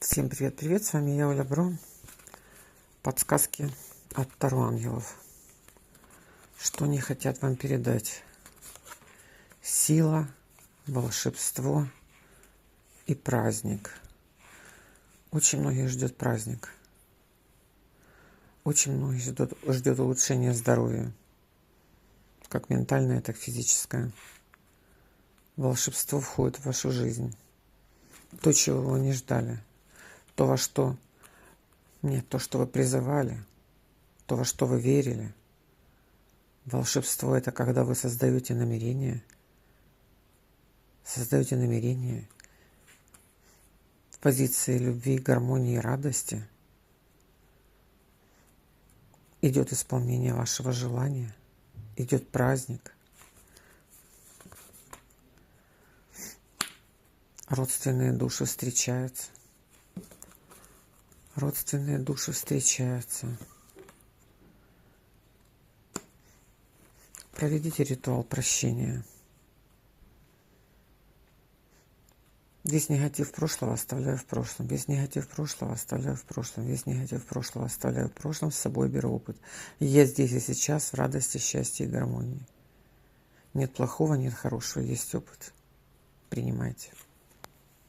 Всем привет-привет, с вами я, Оля Бро. Подсказки от Таро ангелов. Что они хотят вам передать? Сила, волшебство и праздник. Очень многих ждет праздник. Очень многих ждет улучшения здоровья. Как ментальное, так и физическое. Волшебство входит в вашу жизнь. То, чего вы не ждали. То, во что... Нет, то, что вы призывали. То, во что вы верили. Волшебство — это когда вы создаете намерение. Создаете намерение в позиции любви, гармонии и радости. Идет исполнение вашего желания. Идет праздник. Родственные души встречаются. Родственные души встречаются. Проведите ритуал прощения. Весь негатив прошлого оставляю в прошлом. Весь негатив прошлого оставляю в прошлом. Весь негатив прошлого оставляю в прошлом. С собой беру опыт. Я здесь и сейчас в радости, счастье и гармонии. Нет плохого, нет хорошего. Есть опыт. Принимайте.